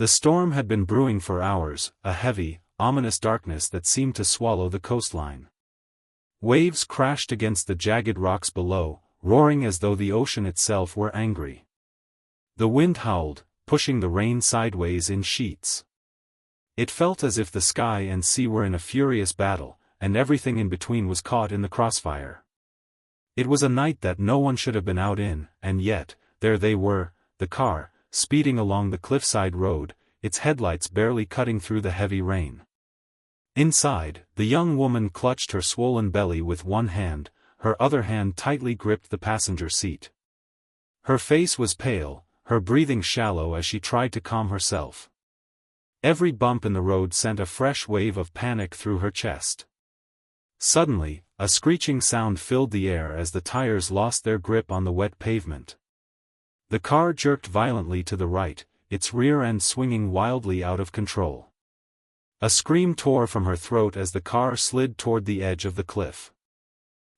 The storm had been brewing for hours, a heavy, ominous darkness that seemed to swallow the coastline. Waves crashed against the jagged rocks below, roaring as though the ocean itself were angry. The wind howled, pushing the rain sideways in sheets. It felt as if the sky and sea were in a furious battle, and everything in between was caught in the crossfire. It was a night that no one should have been out in, and yet, there they were, the car, speeding along the cliffside road, its headlights barely cutting through the heavy rain. Inside, the young woman clutched her swollen belly with one hand, her other hand tightly gripped the passenger seat. Her face was pale, her breathing shallow as she tried to calm herself. Every bump in the road sent a fresh wave of panic through her chest. Suddenly, a screeching sound filled the air as the tires lost their grip on the wet pavement. The car jerked violently to the right, its rear end swinging wildly out of control. A scream tore from her throat as the car slid toward the edge of the cliff.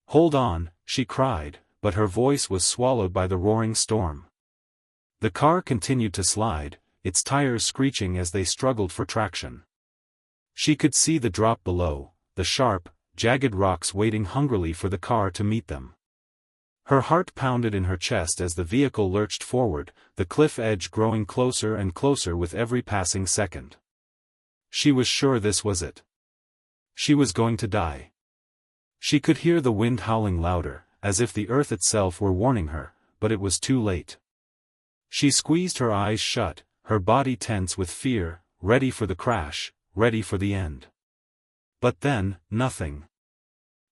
"Hold on," she cried, but her voice was swallowed by the roaring storm. The car continued to slide, its tires screeching as they struggled for traction. She could see the drop below, the sharp, jagged rocks waiting hungrily for the car to meet them. Her heart pounded in her chest as the vehicle lurched forward, the cliff edge growing closer and closer with every passing second. She was sure this was it. She was going to die. She could hear the wind howling louder, as if the earth itself were warning her, but it was too late. She squeezed her eyes shut, her body tense with fear, ready for the crash, ready for the end. But then, nothing.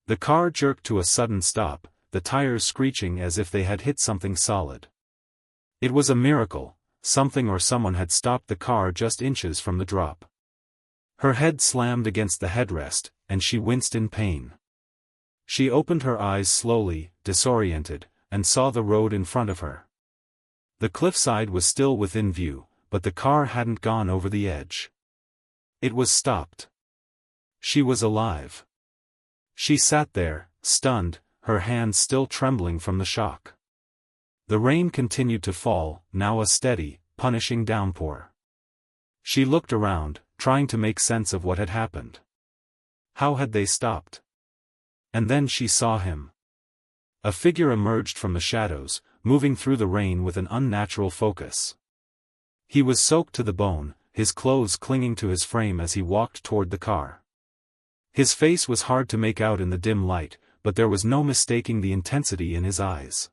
The car jerked to a sudden stop, the tires screeching as if they had hit something solid. It was a miracle, something or someone had stopped the car just inches from the drop. Her head slammed against the headrest, and she winced in pain. She opened her eyes slowly, disoriented, and saw the road in front of her. The cliffside was still within view, but the car hadn't gone over the edge. It was stopped. She was alive. She sat there, stunned, her hands still trembling from the shock. The rain continued to fall, now a steady, punishing downpour. She looked around, trying to make sense of what had happened. How had they stopped? And then she saw him. A figure emerged from the shadows, moving through the rain with an unnatural focus. He was soaked to the bone, his clothes clinging to his frame as he walked toward the car. His face was hard to make out in the dim light, but there was no mistaking the intensity in his eyes.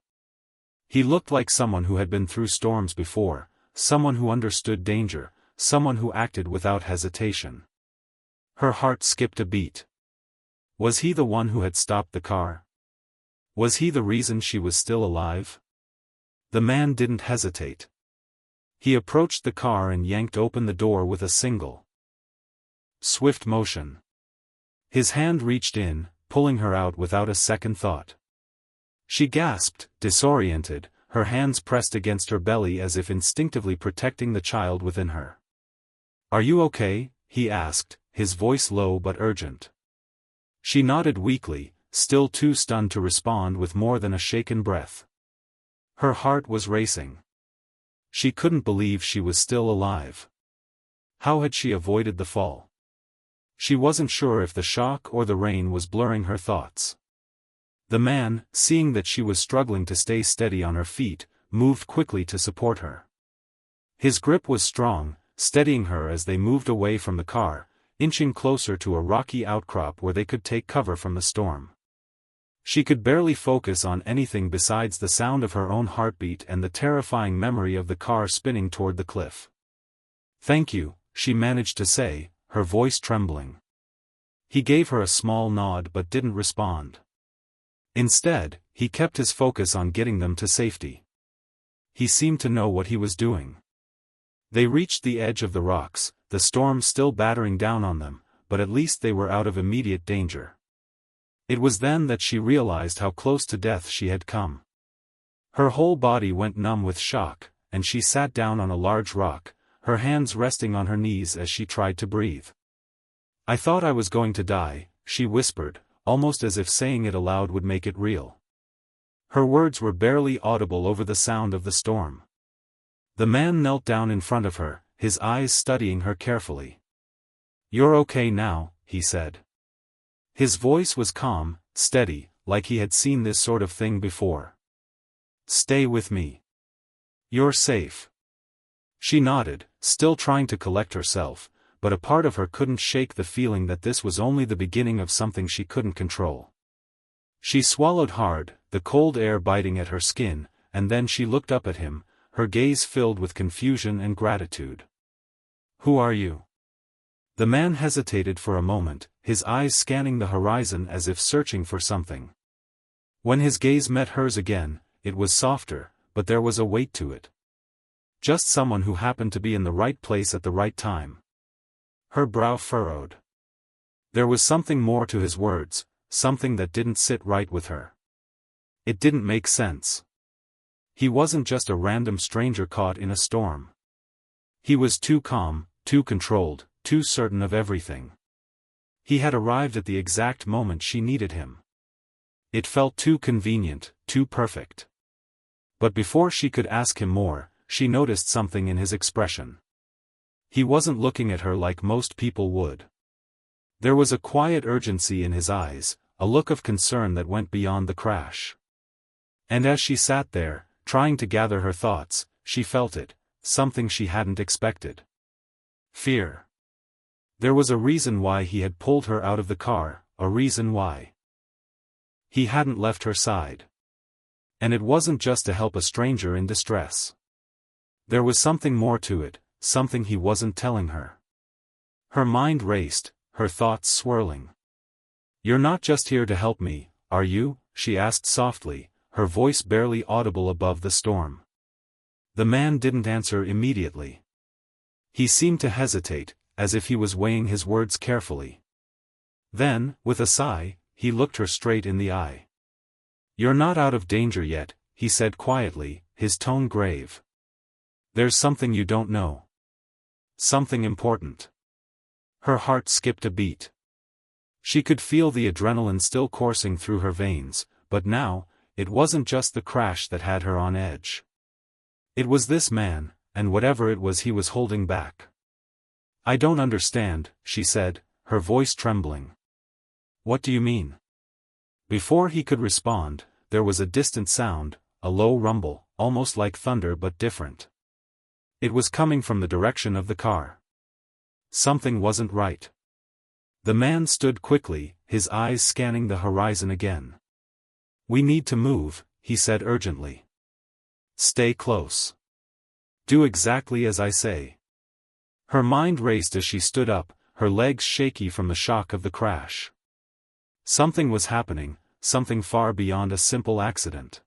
He looked like someone who had been through storms before, someone who understood danger, someone who acted without hesitation. Her heart skipped a beat. Was he the one who had stopped the car? Was he the reason she was still alive? The man didn't hesitate. He approached the car and yanked open the door with a single, swift motion. His hand reached in, pulling her out without a second thought. She gasped, disoriented, her hands pressed against her belly as if instinctively protecting the child within her. "Are you okay?" he asked, his voice low but urgent. She nodded weakly, still too stunned to respond with more than a shaken breath. Her heart was racing. She couldn't believe she was still alive. How had she avoided the fall? She wasn't sure if the shock or the rain was blurring her thoughts. The man, seeing that she was struggling to stay steady on her feet, moved quickly to support her. His grip was strong, steadying her as they moved away from the car, inching closer to a rocky outcrop where they could take cover from the storm. She could barely focus on anything besides the sound of her own heartbeat and the terrifying memory of the car spinning toward the cliff. "Thank you," she managed to say, her voice trembling. He gave her a small nod but didn't respond. Instead, he kept his focus on getting them to safety. He seemed to know what he was doing. They reached the edge of the rocks, the storm still battering down on them, but at least they were out of immediate danger. It was then that she realized how close to death she had come. Her whole body went numb with shock, and she sat down on a large rock, her hands resting on her knees as she tried to breathe. "I thought I was going to die," she whispered, almost as if saying it aloud would make it real. Her words were barely audible over the sound of the storm. The man knelt down in front of her, his eyes studying her carefully. "You're okay now," he said. His voice was calm, steady, like he had seen this sort of thing before. "Stay with me. You're safe." She nodded, still trying to collect herself, but a part of her couldn't shake the feeling that this was only the beginning of something she couldn't control. She swallowed hard, the cold air biting at her skin, and then she looked up at him, her gaze filled with confusion and gratitude. "Who are you?" The man hesitated for a moment, his eyes scanning the horizon as if searching for something. When his gaze met hers again, it was softer, but there was a weight to it. Just someone who happened to be in the right place at the right time. Her brow furrowed. There was something more to his words, something that didn't sit right with her. It didn't make sense. He wasn't just a random stranger caught in a storm. He was too calm, too controlled, too certain of everything. He had arrived at the exact moment she needed him. It felt too convenient, too perfect. But before she could ask him more, she noticed something in his expression. He wasn't looking at her like most people would. There was a quiet urgency in his eyes, a look of concern that went beyond the crash. And as she sat there, trying to gather her thoughts, she felt it, something she hadn't expected. Fear. There was a reason why he had pulled her out of the car, a reason why he hadn't left her side. And it wasn't just to help a stranger in distress. There was something more to it, something he wasn't telling her. Her mind raced, her thoughts swirling. "You're not just here to help me, are you?" she asked softly, her voice barely audible above the storm. The man didn't answer immediately. He seemed to hesitate, as if he was weighing his words carefully. Then, with a sigh, he looked her straight in the eye. "You're not out of danger yet," he said quietly, his tone grave. "There's something you don't know. Something important." Her heart skipped a beat. She could feel the adrenaline still coursing through her veins, but now, it wasn't just the crash that had her on edge. It was this man, and whatever it was he was holding back. "I don't understand," she said, her voice trembling. "What do you mean?" Before he could respond, there was a distant sound, a low rumble, almost like thunder but different. It was coming from the direction of the car. Something wasn't right. The man stood quickly, his eyes scanning the horizon again. "We need to move," he said urgently. "Stay close. Do exactly as I say." Her mind raced as she stood up, her legs shaky from the shock of the crash. Something was happening, something far beyond a simple accident.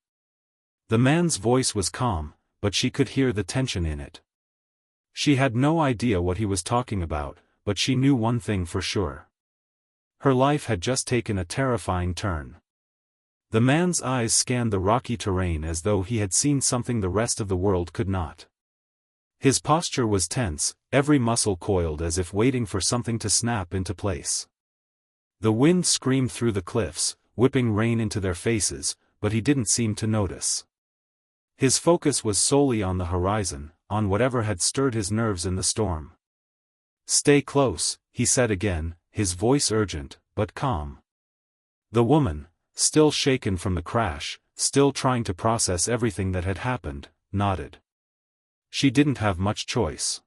The man's voice was calm, but she could hear the tension in it. She had no idea what he was talking about, but she knew one thing for sure. Her life had just taken a terrifying turn. The man's eyes scanned the rocky terrain as though he had seen something the rest of the world could not. His posture was tense, every muscle coiled as if waiting for something to snap into place. The wind screamed through the cliffs, whipping rain into their faces, but he didn't seem to notice. His focus was solely on the horizon, on whatever had stirred his nerves in the storm. "Stay close," he said again, his voice urgent, but calm. The woman, still shaken from the crash, still trying to process everything that had happened, nodded. She didn't have much choice.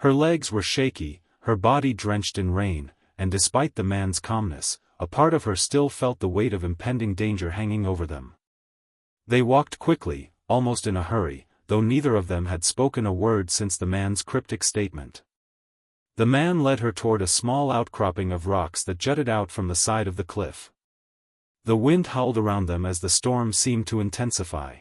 Her legs were shaky, her body drenched in rain, and despite the man's calmness, a part of her still felt the weight of impending danger hanging over them. They walked quickly, almost in a hurry, though neither of them had spoken a word since the man's cryptic statement. The man led her toward a small outcropping of rocks that jutted out from the side of the cliff. The wind howled around them as the storm seemed to intensify.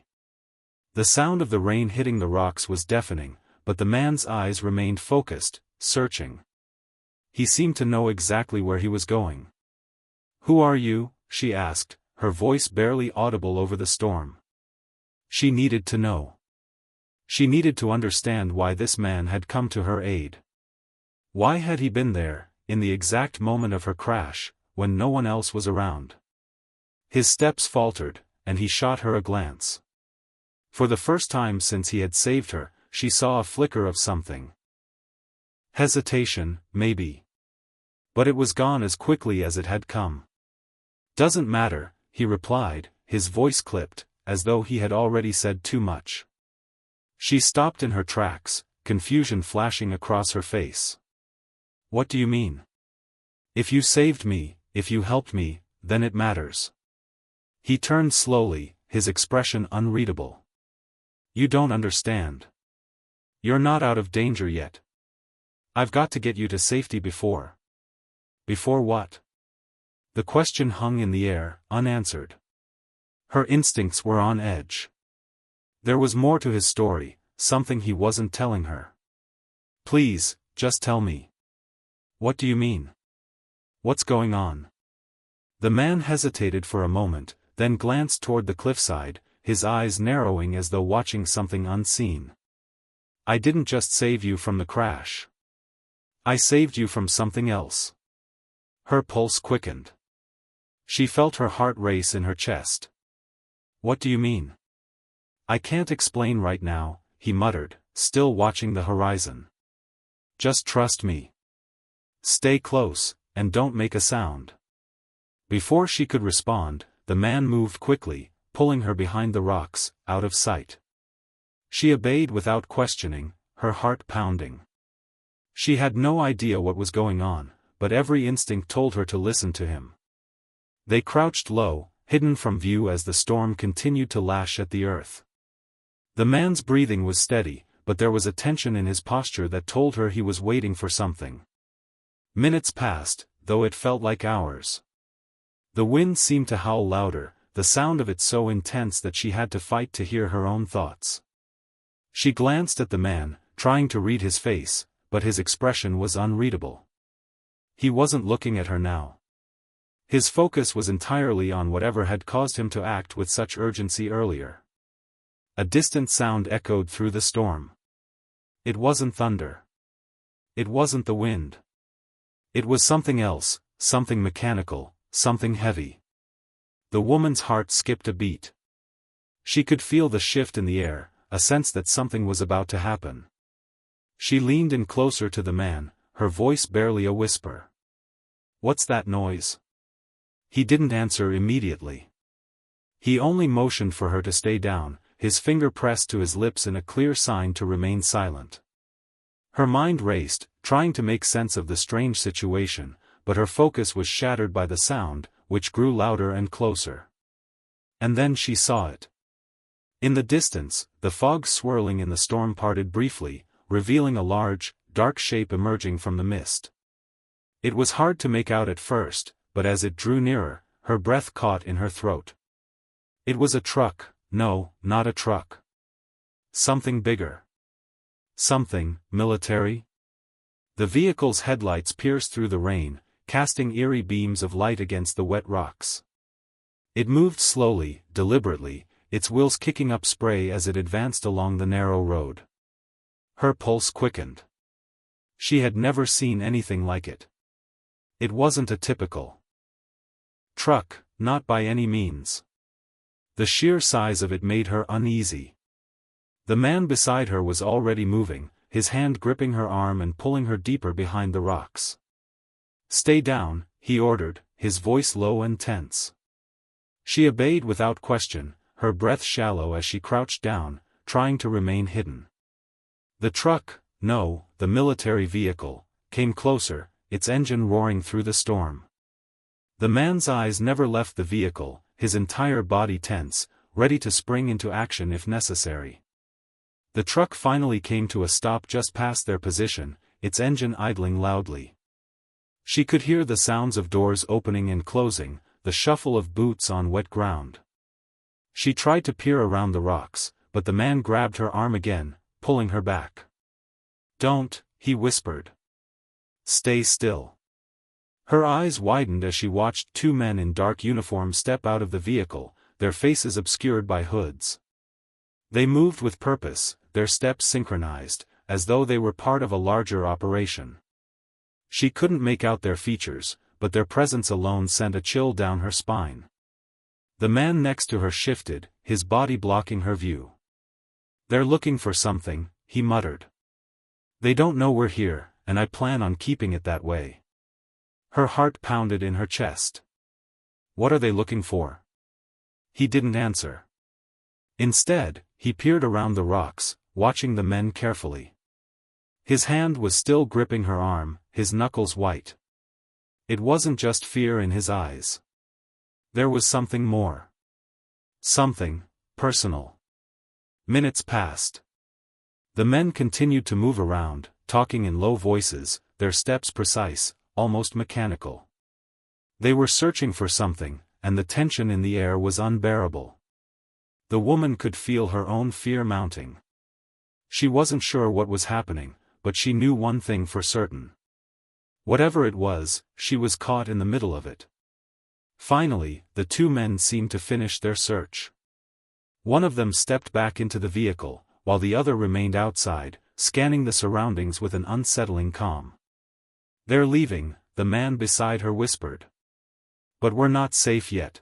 The sound of the rain hitting the rocks was deafening, but the man's eyes remained focused, searching. He seemed to know exactly where he was going. "Who are you?" she asked, her voice barely audible over the storm. She needed to know. She needed to understand why this man had come to her aid. Why had he been there, in the exact moment of her crash, when no one else was around? His steps faltered, and he shot her a glance. For the first time since he had saved her, she saw a flicker of something, Hesitation, maybe. But it was gone as quickly as it had come. "Doesn't matter," he replied, his voice clipped, as though he had already said too much. She stopped in her tracks, confusion flashing across her face. "What do you mean? If you saved me, if you helped me, then it matters." He turned slowly, his expression unreadable. "You don't understand. You're not out of danger yet. I've got to get you to safety before." "Before what?" The question hung in the air, unanswered. Her instincts were on edge. There was more to his story, something he wasn't telling her. "Please, just tell me. What do you mean? What's going on?" The man hesitated for a moment, then glanced toward the cliffside, his eyes narrowing as though watching something unseen. "I didn't just save you from the crash. I saved you from something else." Her pulse quickened. She felt her heart race in her chest. "What do you mean?" "I can't explain right now," he muttered, still watching the horizon. "Just trust me. Stay close, and don't make a sound." Before she could respond, the man moved quickly, pulling her behind the rocks, out of sight. She obeyed without questioning, her heart pounding. She had no idea what was going on, but every instinct told her to listen to him. They crouched low, hidden from view as the storm continued to lash at the earth. The man's breathing was steady, but there was a tension in his posture that told her he was waiting for something. Minutes passed, though it felt like hours. The wind seemed to howl louder, the sound of it so intense that she had to fight to hear her own thoughts. She glanced at the man, trying to read his face, but his expression was unreadable. He wasn't looking at her now. His focus was entirely on whatever had caused him to act with such urgency earlier. A distant sound echoed through the storm. It wasn't thunder. It wasn't the wind. It was something else, something mechanical, something heavy. The woman's heart skipped a beat. She could feel the shift in the air, a sense that something was about to happen. She leaned in closer to the man, her voice barely a whisper. "What's that noise?" He didn't answer immediately. He only motioned for her to stay down, his finger pressed to his lips in a clear sign to remain silent. Her mind raced, trying to make sense of the strange situation, but her focus was shattered by the sound, which grew louder and closer. And then she saw it. In the distance, the fog swirling in the storm parted briefly, revealing a large, dark shape emerging from the mist. It was hard to make out at first, but as it drew nearer, her breath caught in her throat. It was a truck. No, not a truck. Something bigger. Something military? The vehicle's headlights pierced through the rain, casting eerie beams of light against the wet rocks. It moved slowly, deliberately, its wheels kicking up spray as it advanced along the narrow road. Her pulse quickened. She had never seen anything like it. It wasn't a typical truck, not by any means. The sheer size of it made her uneasy. The man beside her was already moving, his hand gripping her arm and pulling her deeper behind the rocks. "Stay down," he ordered, his voice low and tense. She obeyed without question, her breath shallow as she crouched down, trying to remain hidden. The truck, no, the military vehicle, came closer, its engine roaring through the storm. The man's eyes never left the vehicle, his entire body tense, ready to spring into action if necessary. The truck finally came to a stop just past their position, its engine idling loudly. She could hear the sounds of doors opening and closing, the shuffle of boots on wet ground. She tried to peer around the rocks, but the man grabbed her arm again, pulling her back. "Don't," he whispered. "Stay still." Her eyes widened as she watched two men in dark uniforms step out of the vehicle, their faces obscured by hoods. They moved with purpose, their steps synchronized, as though they were part of a larger operation. She couldn't make out their features, but their presence alone sent a chill down her spine. The man next to her shifted, his body blocking her view. "They're looking for something," he muttered. "They don't know we're here, and I plan on keeping it that way. Her heart pounded in her chest. What are they looking for? He didn't answer. Instead, he peered around the rocks, watching the men carefully. His hand was still gripping her arm, his knuckles white. It wasn't just fear in his eyes. There was something more. Something personal. Minutes passed. The men continued to move around, talking in low voices, their steps precise, almost mechanical. They were searching for something, and the tension in the air was unbearable. The woman could feel her own fear mounting. She wasn't sure what was happening, but she knew one thing for certain. Whatever it was, she was caught in the middle of it. Finally, the two men seemed to finish their search. One of them stepped back into the vehicle, while the other remained outside, scanning the surroundings with an unsettling calm. "They're leaving," the man beside her whispered. "But we're not safe yet."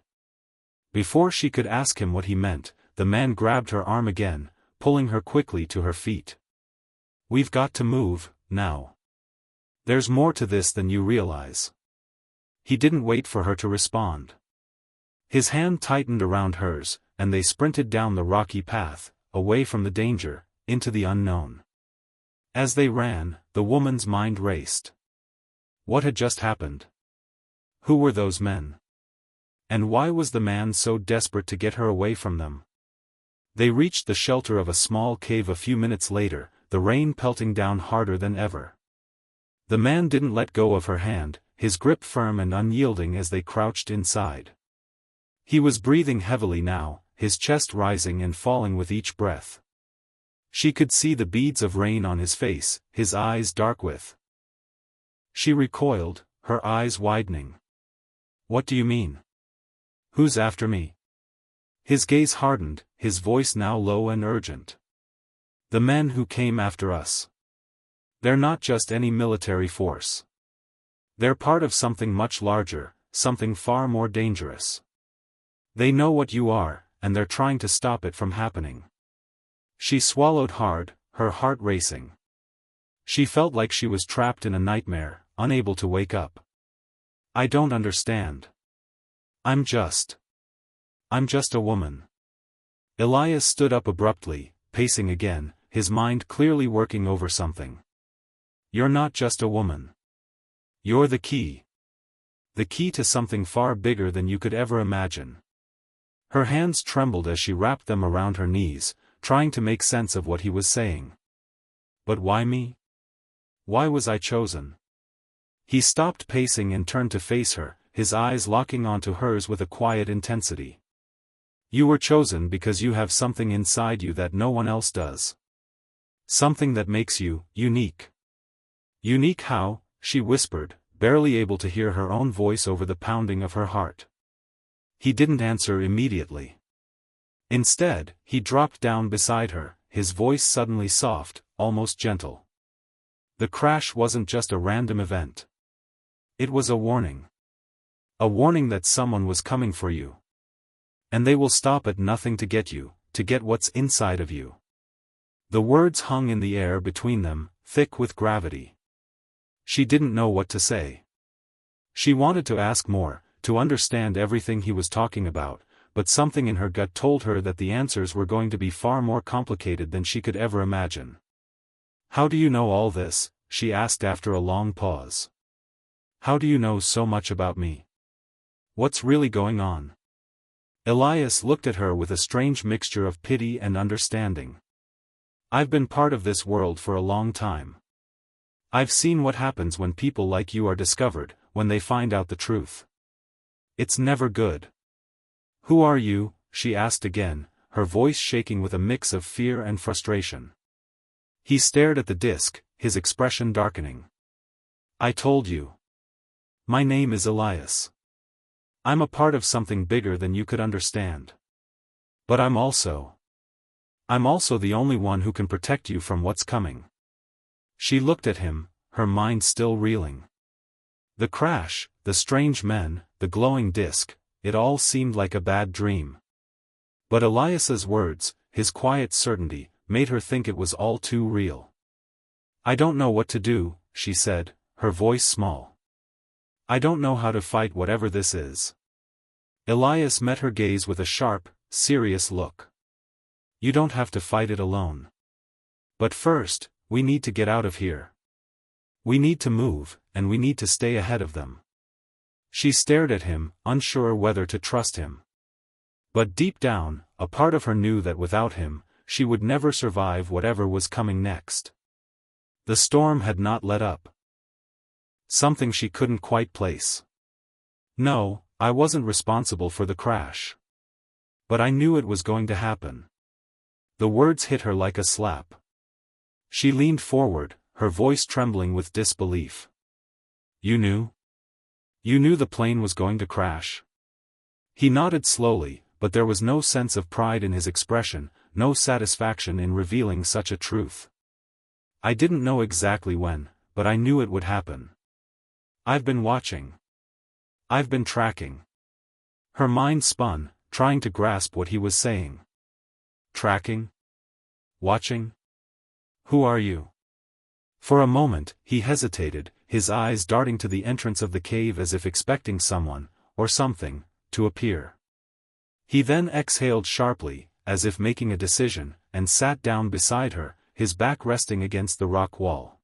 Before she could ask him what he meant, the man grabbed her arm again, pulling her quickly to her feet. "We've got to move, now. There's more to this than you realize." He didn't wait for her to respond. His hand tightened around hers, and they sprinted down the rocky path, away from the danger, into the unknown. As they ran, the woman's mind raced. What had just happened? Who were those men? And why was the man so desperate to get her away from them? They reached the shelter of a small cave a few minutes later, the rain pelting down harder than ever. The man didn't let go of her hand, his grip firm and unyielding as they crouched inside. He was breathing heavily now, his chest rising and falling with each breath. She could see the beads of rain on his face, his eyes dark with. She recoiled, her eyes widening. "What do you mean? Who's after me?" His gaze hardened, his voice now low and urgent. "The men who came after us. They're not just any military force. They're part of something much larger, something far more dangerous. They know what you are, and they're trying to stop it from happening." She swallowed hard, her heart racing. She felt like she was trapped in a nightmare, unable to wake up. "I don't understand. I'm just a woman." Elias stood up abruptly, pacing again, his mind clearly working over something. "You're not just a woman. You're the key. The key to something far bigger than you could ever imagine." Her hands trembled as she wrapped them around her knees, trying to make sense of what he was saying. "But why me? Why was I chosen?" He stopped pacing and turned to face her, his eyes locking onto hers with a quiet intensity. "You were chosen because you have something inside you that no one else does. Something that makes you unique." "Unique how?" she whispered, barely able to hear her own voice over the pounding of her heart. He didn't answer immediately. Instead, he dropped down beside her, his voice suddenly soft, almost gentle. "The crash wasn't just a random event. It was a warning. A warning that someone was coming for you. And they will stop at nothing to get you, to get what's inside of you." The words hung in the air between them, thick with gravity. She didn't know what to say. She wanted to ask more, to understand everything he was talking about, but something in her gut told her that the answers were going to be far more complicated than she could ever imagine. "How do you know all this?" she asked after a long pause. "How do you know so much about me? What's really going on?" Elias looked at her with a strange mixture of pity and understanding. "I've been part of this world for a long time. I've seen what happens when people like you are discovered, when they find out the truth. It's never good." "Who are you?" she asked again, her voice shaking with a mix of fear and frustration. He stared at the disc, his expression darkening. "I told you. My name is Elias. I'm a part of something bigger than you could understand. But I'm also the only one who can protect you from what's coming." She looked at him, her mind still reeling. The crash, the strange men, the glowing disc, it all seemed like a bad dream. But Elias's words, his quiet certainty, made her think it was all too real. "I don't know what to do," she said, her voice small. I don't know how to fight whatever this is. Elias met her gaze with a sharp, serious look. You don't have to fight it alone. But first, we need to get out of here. We need to move, and we need to stay ahead of them. She stared at him, unsure whether to trust him. But deep down, a part of her knew that without him, she would never survive whatever was coming next. The storm had not let up. Something she couldn't quite place. No, I wasn't responsible for the crash. But I knew it was going to happen. The words hit her like a slap. She leaned forward, her voice trembling with disbelief. You knew? You knew the plane was going to crash? He nodded slowly, but there was no sense of pride in his expression, no satisfaction in revealing such a truth. I didn't know exactly when, but I knew it would happen. I've been watching. I've been tracking. Her mind spun, trying to grasp what he was saying. Tracking? Watching? Who are you? For a moment, he hesitated, his eyes darting to the entrance of the cave as if expecting someone, or something, to appear. He then exhaled sharply, as if making a decision, and sat down beside her, his back resting against the rock wall.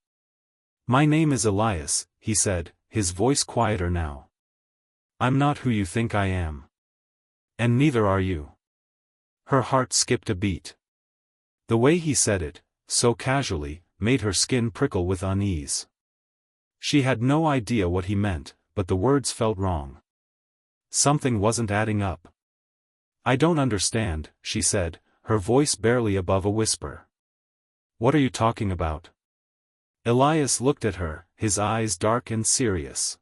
My name is Elias, he said, his voice quieter now. I'm not who you think I am. And neither are you. Her heart skipped a beat. The way he said it, so casually, made her skin prickle with unease. She had no idea what he meant, but the words felt wrong. Something wasn't adding up. I don't understand, she said, her voice barely above a whisper. What are you talking about? Elias looked at her, his eyes dark and serious.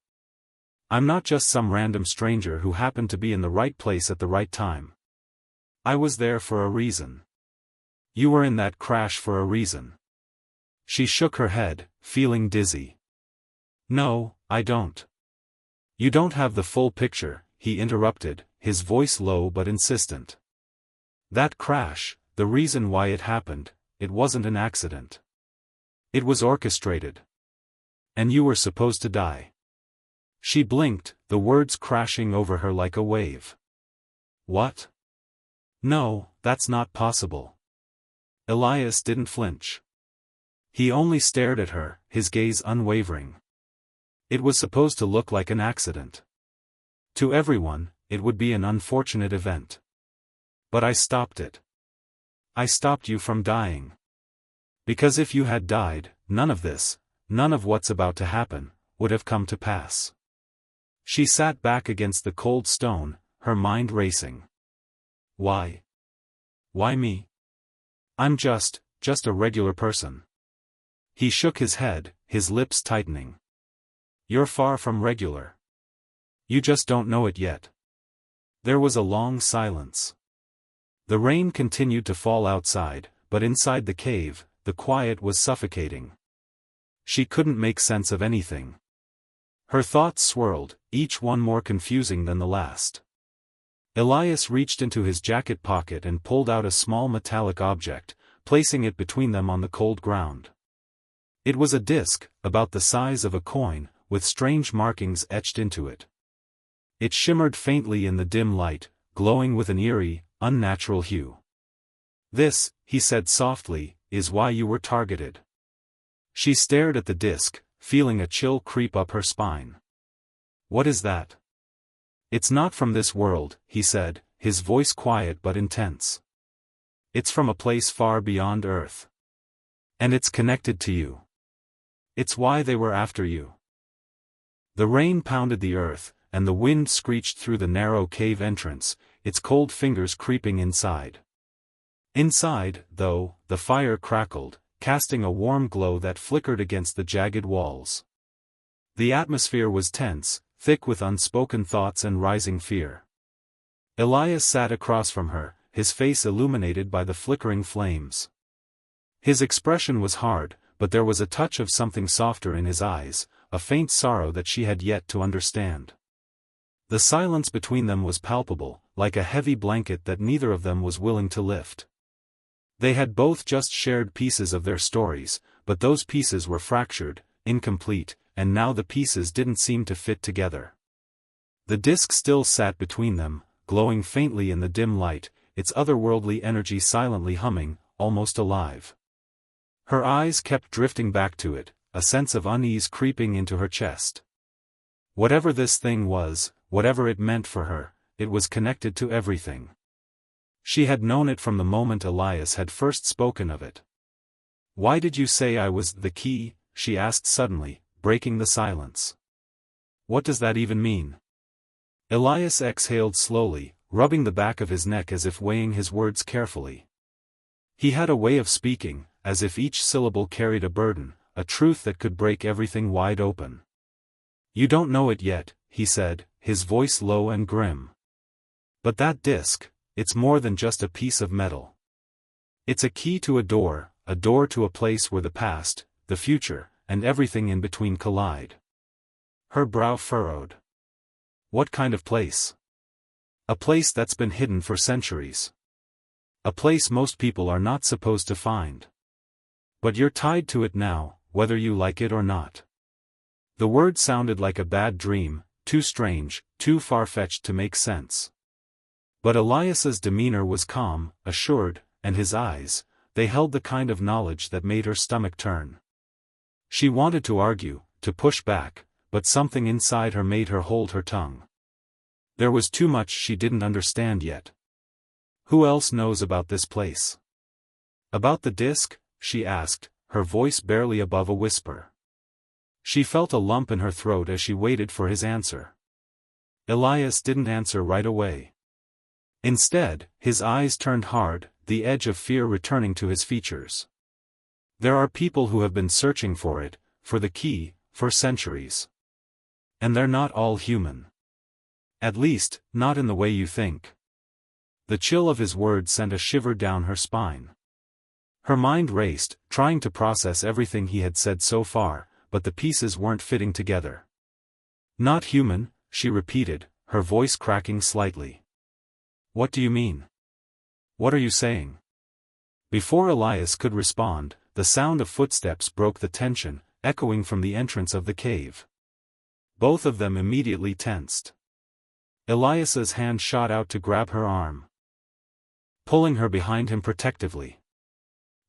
I'm not just some random stranger who happened to be in the right place at the right time. I was there for a reason. You were in that crash for a reason. She shook her head, feeling dizzy. No, I don't. You don't have the full picture, he interrupted, his voice low but insistent. That crash, the reason why it happened, it wasn't an accident. It was orchestrated. And you were supposed to die. She blinked, the words crashing over her like a wave. What? No, that's not possible. Elias didn't flinch. He only stared at her, his gaze unwavering. It was supposed to look like an accident. To everyone, it would be an unfortunate event. But I stopped it. I stopped you from dying. Because if you had died, none of this, none of what's about to happen, would have come to pass. She sat back against the cold stone, her mind racing. Why? Why me? I'm just a regular person. He shook his head, his lips tightening. You're far from regular. You just don't know it yet. There was a long silence. The rain continued to fall outside, but inside the cave, the quiet was suffocating. She couldn't make sense of anything. Her thoughts swirled, each one more confusing than the last. Elias reached into his jacket pocket and pulled out a small metallic object, placing it between them on the cold ground. It was a disc, about the size of a coin, with strange markings etched into it. It shimmered faintly in the dim light, glowing with an eerie, unnatural hue. This, he said softly, is why you were targeted. She stared at the disc, feeling a chill creep up her spine. What is that? It's not from this world, he said, his voice quiet but intense. It's from a place far beyond Earth. And it's connected to you. It's why they were after you. The rain pounded the earth, and the wind screeched through the narrow cave entrance, its cold fingers creeping inside. Inside, though, the fire crackled, casting a warm glow that flickered against the jagged walls. The atmosphere was tense, thick with unspoken thoughts and rising fear. Elias sat across from her, his face illuminated by the flickering flames. His expression was hard, but there was a touch of something softer in his eyes, a faint sorrow that she had yet to understand. The silence between them was palpable, like a heavy blanket that neither of them was willing to lift. They had both just shared pieces of their stories, but those pieces were fractured, incomplete, and now the pieces didn't seem to fit together. The disk still sat between them, glowing faintly in the dim light, its otherworldly energy silently humming, almost alive. Her eyes kept drifting back to it, a sense of unease creeping into her chest. Whatever this thing was, whatever it meant for her, it was connected to everything. She had known it from the moment Elias had first spoken of it. "Why did you say I was the key?" she asked suddenly, breaking the silence. "What does that even mean?" Elias exhaled slowly, rubbing the back of his neck as if weighing his words carefully. He had a way of speaking, as if each syllable carried a burden, a truth that could break everything wide open. "You don't know it yet," he said, his voice low and grim. "But that disk, it's more than just a piece of metal. It's a key to a door to a place where the past, the future, and everything in between collide." Her brow furrowed. "What kind of place?" "A place that's been hidden for centuries. A place most people are not supposed to find. But you're tied to it now, whether you like it or not." The word sounded like a bad dream, too strange, too far-fetched to make sense. But Elias's demeanor was calm, assured, and his eyes, they held the kind of knowledge that made her stomach turn. She wanted to argue, to push back, but something inside her made her hold her tongue. There was too much she didn't understand yet. "Who else knows about this place?" "About the disk?" she asked, her voice barely above a whisper. She felt a lump in her throat as she waited for his answer. Elias didn't answer right away. Instead, his eyes turned hard, the edge of fear returning to his features. "There are people who have been searching for it, for the key, for centuries. And they're not all human. At least, not in the way you think." The chill of his words sent a shiver down her spine. Her mind raced, trying to process everything he had said so far, but the pieces weren't fitting together. "Not human," she repeated, her voice cracking slightly. "What do you mean? What are you saying?" Before Elias could respond, the sound of footsteps broke the tension, echoing from the entrance of the cave. Both of them immediately tensed. Elias's hand shot out to grab her arm, pulling her behind him protectively.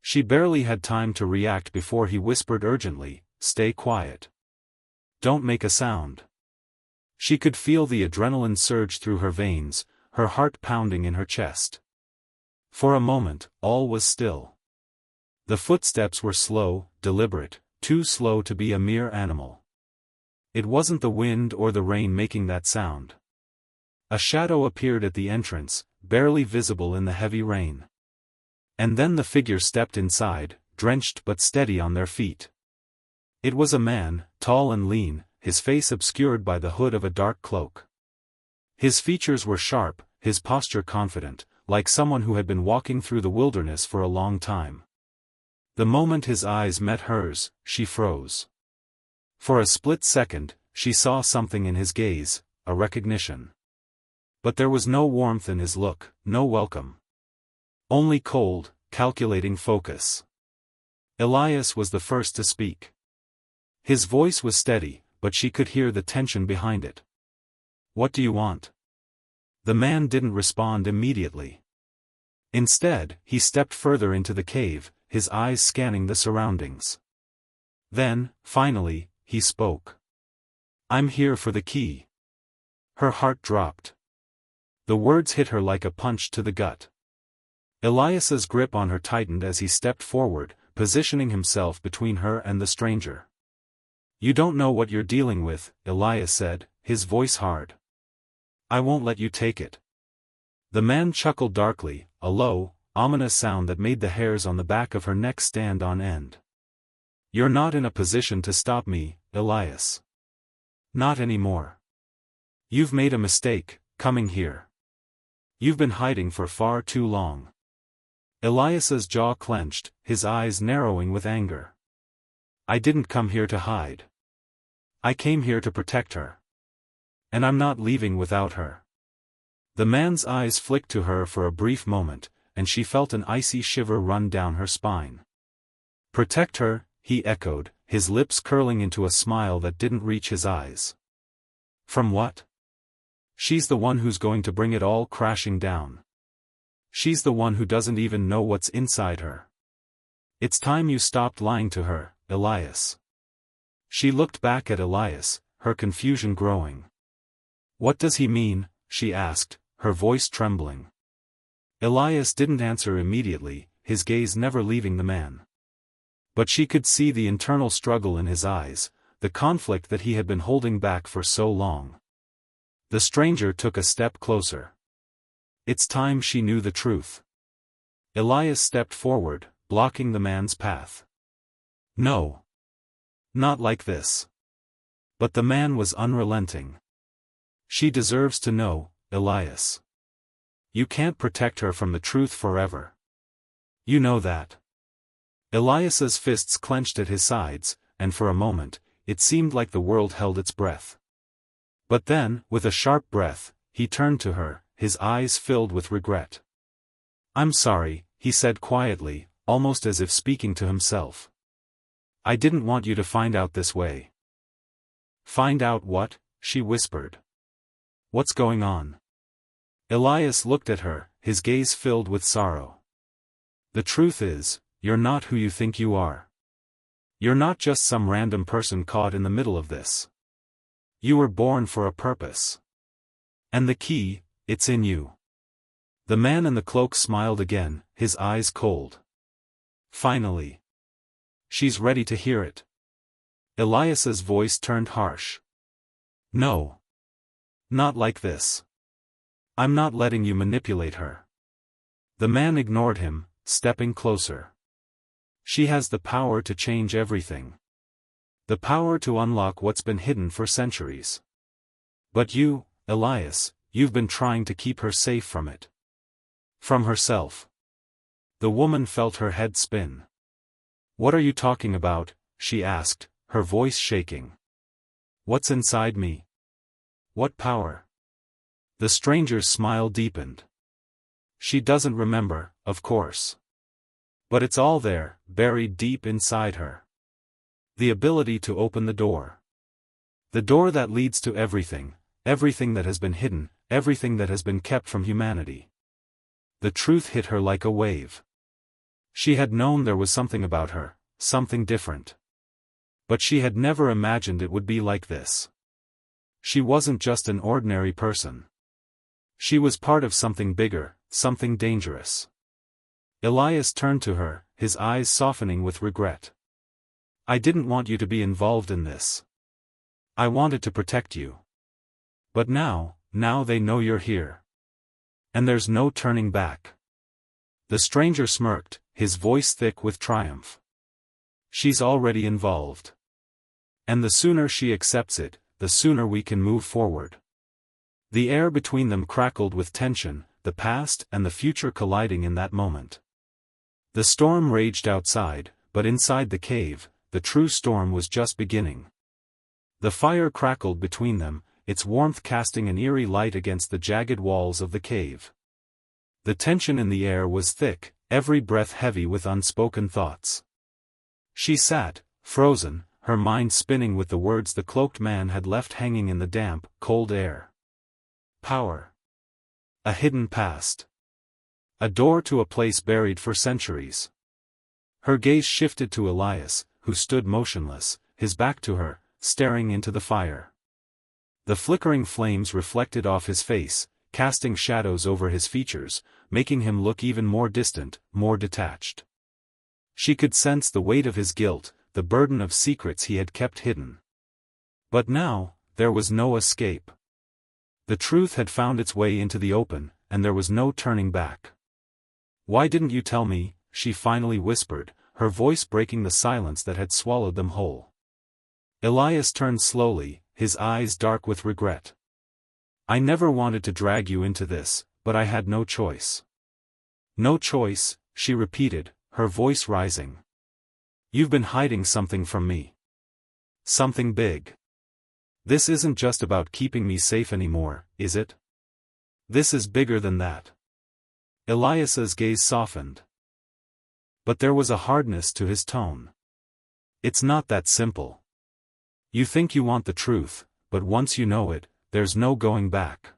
She barely had time to react before he whispered urgently, "Stay quiet. Don't make a sound." She could feel the adrenaline surge through her veins, her heart pounding in her chest. For a moment, all was still. The footsteps were slow, deliberate, too slow to be a mere animal. It wasn't the wind or the rain making that sound. A shadow appeared at the entrance, barely visible in the heavy rain. And then the figure stepped inside, drenched but steady on their feet. It was a man, tall and lean, his face obscured by the hood of a dark cloak. His features were sharp, his posture confident, like someone who had been walking through the wilderness for a long time. The moment his eyes met hers, she froze. For a split second, she saw something in his gaze, a recognition. But there was no warmth in his look, no welcome. Only cold, calculating focus. Elias was the first to speak. His voice was steady, but she could hear the tension behind it. "What do you want?" The man didn't respond immediately. Instead, he stepped further into the cave, his eyes scanning the surroundings. Then, finally, he spoke. "I'm here for the key." Her heart dropped. The words hit her like a punch to the gut. Elias's grip on her tightened as he stepped forward, positioning himself between her and the stranger. "You don't know what you're dealing with," Elias said, his voice hard. "I won't let you take it." The man chuckled darkly, a low, ominous sound that made the hairs on the back of her neck stand on end. "You're not in a position to stop me, Elias. Not anymore. You've made a mistake, coming here. You've been hiding for far too long." Elias's jaw clenched, his eyes narrowing with anger. "I didn't come here to hide. I came here to protect her. And I'm not leaving without her." The man's eyes flicked to her for a brief moment, and she felt an icy shiver run down her spine. "Protect her," he echoed, his lips curling into a smile that didn't reach his eyes. From what? She's the one who's going to bring it all crashing down. She's the one who doesn't even know what's inside her. It's time you stopped lying to her, Elias. She looked back at Elias, her confusion growing. What does he mean? She asked, her voice trembling. Elias didn't answer immediately, his gaze never leaving the man. But she could see the internal struggle in his eyes, the conflict that he had been holding back for so long. The stranger took a step closer. It's time she knew the truth. Elias stepped forward, blocking the man's path. No. Not like this. But the man was unrelenting. She deserves to know, Elias. You can't protect her from the truth forever. You know that. Elias's fists clenched at his sides, and for a moment, it seemed like the world held its breath. But then, with a sharp breath, he turned to her, his eyes filled with regret. I'm sorry, he said quietly, almost as if speaking to himself. I didn't want you to find out this way. Find out what? She whispered. What's going on? Elias looked at her, his gaze filled with sorrow. The truth is, you're not who you think you are. You're not just some random person caught in the middle of this. You were born for a purpose. And the key, it's in you. The man in the cloak smiled again, his eyes cold. Finally. She's ready to hear it. Elias's voice turned harsh. No. Not like this. I'm not letting you manipulate her. The man ignored him, stepping closer. She has the power to change everything. The power to unlock what's been hidden for centuries. But you, Elias, you've been trying to keep her safe from it. From herself. The woman felt her head spin. What are you talking about? She asked, her voice shaking. What's inside me? What power? The stranger's smile deepened. She doesn't remember, of course. But it's all there, buried deep inside her. The ability to open the door. The door that leads to everything, everything that has been hidden, everything that has been kept from humanity. The truth hit her like a wave. She had known there was something about her, something different. But she had never imagined it would be like this. She wasn't just an ordinary person. She was part of something bigger, something dangerous. Elias turned to her, his eyes softening with regret. I didn't want you to be involved in this. I wanted to protect you. But now they know you're here. And there's no turning back. The stranger smirked, his voice thick with triumph. She's already involved. And the sooner she accepts it, the sooner we can move forward. The air between them crackled with tension, the past and the future colliding in that moment. The storm raged outside, but inside the cave, the true storm was just beginning. The fire crackled between them, its warmth casting an eerie light against the jagged walls of the cave. The tension in the air was thick, every breath heavy with unspoken thoughts. She sat, frozen, her mind spinning with the words the cloaked man had left hanging in the damp, cold air. Power. A hidden past. A door to a place buried for centuries. Her gaze shifted to Elias, who stood motionless, his back to her, staring into the fire. The flickering flames reflected off his face, casting shadows over his features, making him look even more distant, more detached. She could sense the weight of his guilt, the burden of secrets he had kept hidden. But now, there was no escape. The truth had found its way into the open, and there was no turning back. Why didn't you tell me? She finally whispered, her voice breaking the silence that had swallowed them whole. Elias turned slowly, his eyes dark with regret. I never wanted to drag you into this, but I had no choice. No choice, she repeated, her voice rising. You've been hiding something from me. Something big. This isn't just about keeping me safe anymore, is it? This is bigger than that. Elias's gaze softened. But there was a hardness to his tone. It's not that simple. You think you want the truth, but once you know it, there's no going back.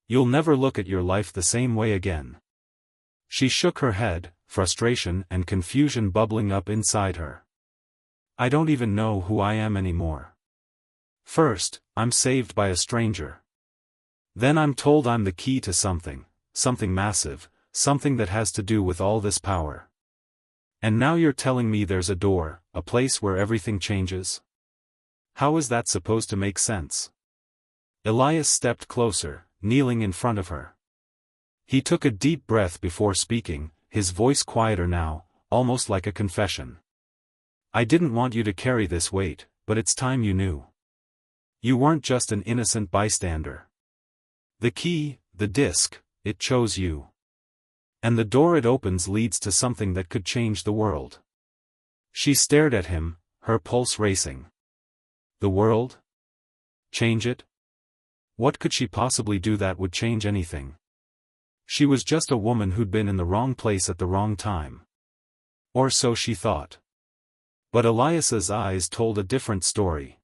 You'll never look at your life the same way again. She shook her head, frustration and confusion bubbling up inside her. I don't even know who I am anymore. First, I'm saved by a stranger. Then I'm told I'm the key to something massive, something that has to do with all this power. And now you're telling me there's a door, a place where everything changes? How is that supposed to make sense? Elias stepped closer, kneeling in front of her. He took a deep breath before speaking, his voice quieter now, almost like a confession. I didn't want you to carry this weight, but it's time you knew. You weren't just an innocent bystander. The key, the disc, it chose you. And the door it opens leads to something that could change the world. She stared at him, her pulse racing. The world? Change it? What could she possibly do that would change anything? She was just a woman who'd been in the wrong place at the wrong time. Or so she thought. But Elias's eyes told a different story.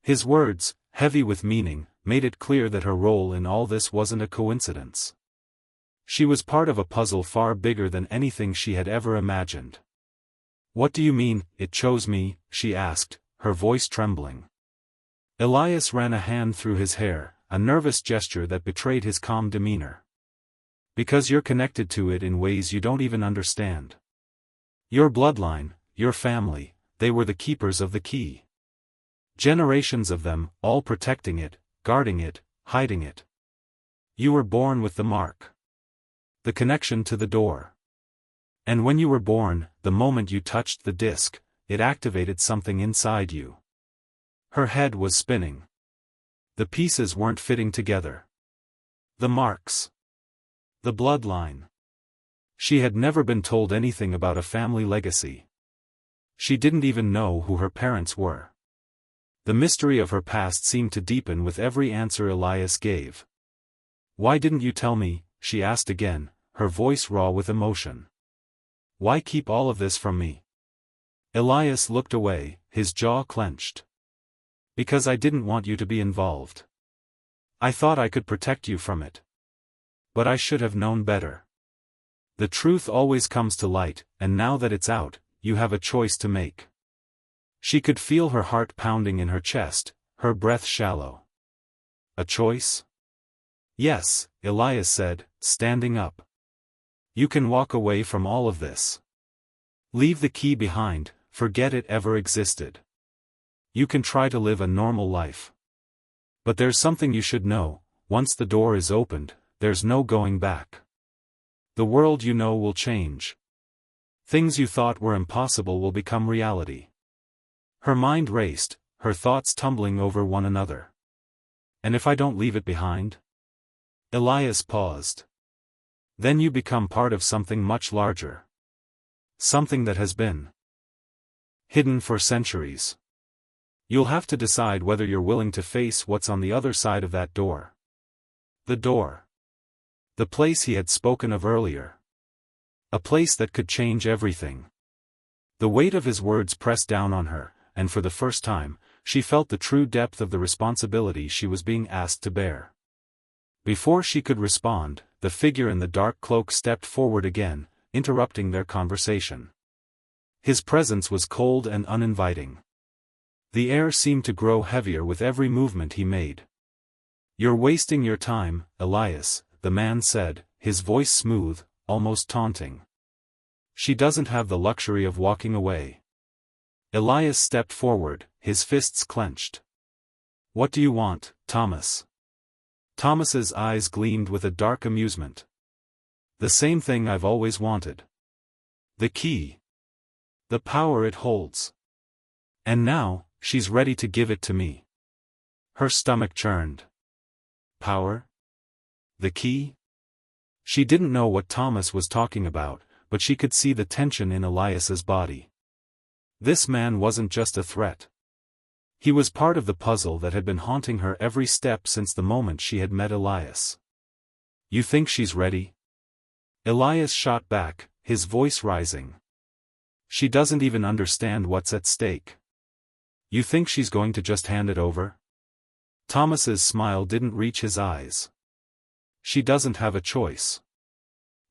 His words, heavy with meaning, made it clear that her role in all this wasn't a coincidence. She was part of a puzzle far bigger than anything she had ever imagined. What do you mean, it chose me? She asked, her voice trembling. Elias ran a hand through his hair, a nervous gesture that betrayed his calm demeanor. Because you're connected to it in ways you don't even understand. Your bloodline, your family, they were the keepers of the key. Generations of them, all protecting it, guarding it, hiding it. You were born with the mark. The connection to the door. And when you were born, the moment you touched the disc, it activated something inside you. Her head was spinning. The pieces weren't fitting together. The marks. The bloodline. She had never been told anything about a family legacy. She didn't even know who her parents were. The mystery of her past seemed to deepen with every answer Elias gave. Why didn't you tell me? She asked again, her voice raw with emotion. Why keep all of this from me? Elias looked away, his jaw clenched. Because I didn't want you to be involved. I thought I could protect you from it. But I should have known better. The truth always comes to light, and now that it's out, you have a choice to make. She could feel her heart pounding in her chest, her breath shallow. A choice? Yes, Elias said, standing up. You can walk away from all of this. Leave the key behind, forget it ever existed. You can try to live a normal life. But there's something you should know, once the door is opened, there's no going back. The world you know will change. Things you thought were impossible will become reality. Her mind raced, her thoughts tumbling over one another. And if I don't leave it behind? Elias paused. Then you become part of something much larger. Something that has been hidden for centuries. You'll have to decide whether you're willing to face what's on the other side of that door. The door. The place he had spoken of earlier. A place that could change everything. The weight of his words pressed down on her, and for the first time, she felt the true depth of the responsibility she was being asked to bear. Before she could respond, the figure in the dark cloak stepped forward again, interrupting their conversation. His presence was cold and uninviting. The air seemed to grow heavier with every movement he made. You're wasting your time, Elias, the man said, his voice smooth, almost taunting. She doesn't have the luxury of walking away. Elias stepped forward, his fists clenched. What do you want, Thomas? Thomas's eyes gleamed with a dark amusement. The same thing I've always wanted. The key. The power it holds. And now, she's ready to give it to me. Her stomach churned. Power? The key? She didn't know what Thomas was talking about, but she could see the tension in Elias's body. This man wasn't just a threat. He was part of the puzzle that had been haunting her every step since the moment she had met Elias. You think she's ready? Elias shot back, his voice rising. She doesn't even understand what's at stake. You think she's going to just hand it over? Thomas's smile didn't reach his eyes. She doesn't have a choice.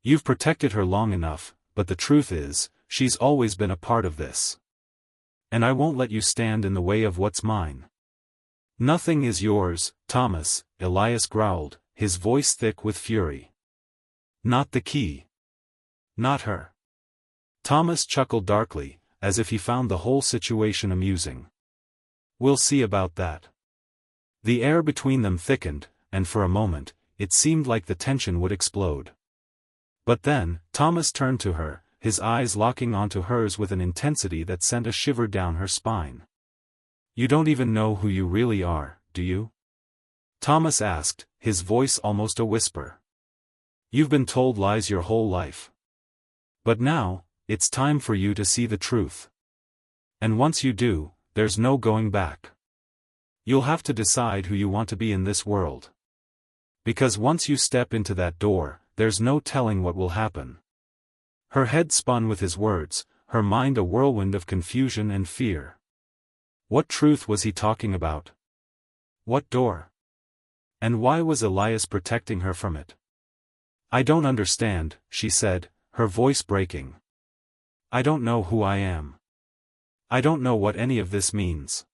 You've protected her long enough, but the truth is, she's always been a part of this. And I won't let you stand in the way of what's mine. Nothing is yours, Thomas, Elias growled, his voice thick with fury. Not the key. Not her. Thomas chuckled darkly, as if he found the whole situation amusing. We'll see about that. The air between them thickened, and for a moment, it seemed like the tension would explode. But then, Thomas turned to her, his eyes locking onto hers with an intensity that sent a shiver down her spine. You don't even know who you really are, do you? Thomas asked, his voice almost a whisper. You've been told lies your whole life. But now, it's time for you to see the truth. And once you do, there's no going back. You'll have to decide who you want to be in this world. Because once you step into that door, there's no telling what will happen. Her head spun with his words, her mind a whirlwind of confusion and fear. What truth was he talking about? What door? And why was Elias protecting her from it? I don't understand, she said, her voice breaking. I don't know who I am. I don't know what any of this means.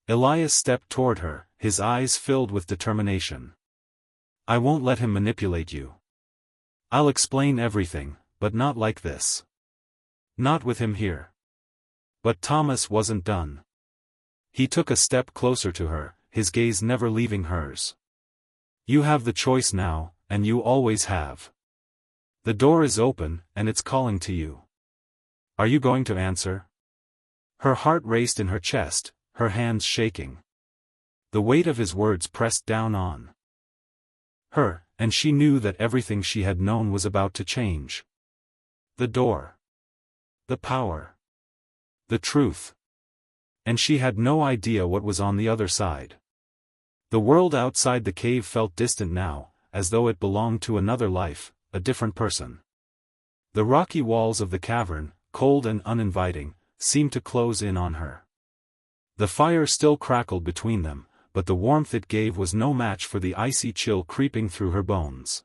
Elias stepped toward her, his eyes filled with determination. I won't let him manipulate you. I'll explain everything, but not like this. Not with him here. But Thomas wasn't done. He took a step closer to her, his gaze never leaving hers. You have the choice now, and you always have. The door is open, and it's calling to you. Are you going to answer? Her heart raced in her chest, her hands shaking. The weight of his words pressed down on her, and she knew that everything she had known was about to change. The door. The power. The truth. And she had no idea what was on the other side. The world outside the cave felt distant now, as though it belonged to another life, a different person. The rocky walls of the cavern, cold and uninviting, seemed to close in on her. The fire still crackled between them, but the warmth it gave was no match for the icy chill creeping through her bones.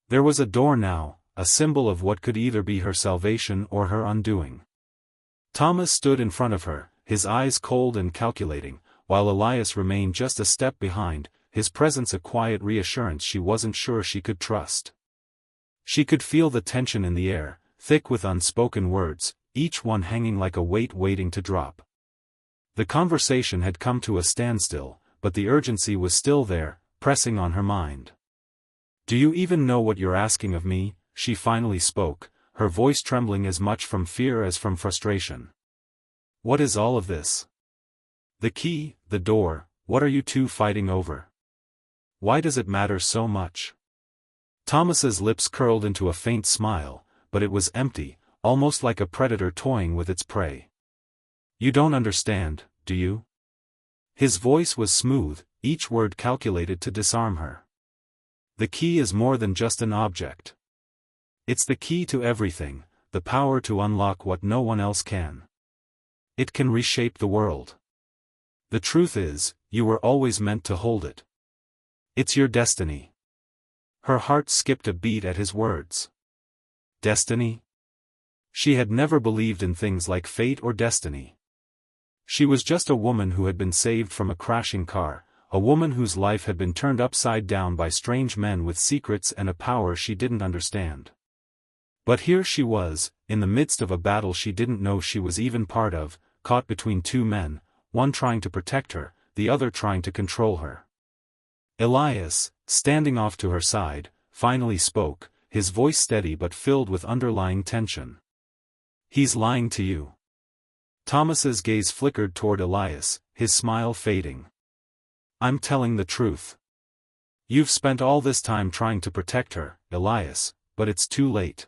There was a door now, a symbol of what could either be her salvation or her undoing. Thomas stood in front of her, his eyes cold and calculating, while Elias remained just a step behind, his presence a quiet reassurance she wasn't sure she could trust. She could feel the tension in the air, thick with unspoken words, each one hanging like a weight waiting to drop. The conversation had come to a standstill, but the urgency was still there, pressing on her mind. Do you even know what you're asking of me? She finally spoke, her voice trembling as much from fear as from frustration. What is all of this? The key, the door, what are you two fighting over? Why does it matter so much? Thomas's lips curled into a faint smile, but it was empty, almost like a predator toying with its prey. You don't understand, do you? His voice was smooth, each word calculated to disarm her. The key is more than just an object. It's the key to everything, the power to unlock what no one else can. It can reshape the world. The truth is, you were always meant to hold it. It's your destiny. Her heart skipped a beat at his words. Destiny? She had never believed in things like fate or destiny. She was just a woman who had been saved from a crashing car, a woman whose life had been turned upside down by strange men with secrets and a power she didn't understand. But here she was, in the midst of a battle she didn't know she was even part of, caught between two men, one trying to protect her, the other trying to control her. Elias, standing off to her side, finally spoke, his voice steady but filled with underlying tension. He's lying to you. Thomas's gaze flickered toward Elias, his smile fading. I'm telling the truth. You've spent all this time trying to protect her, Elias, but it's too late.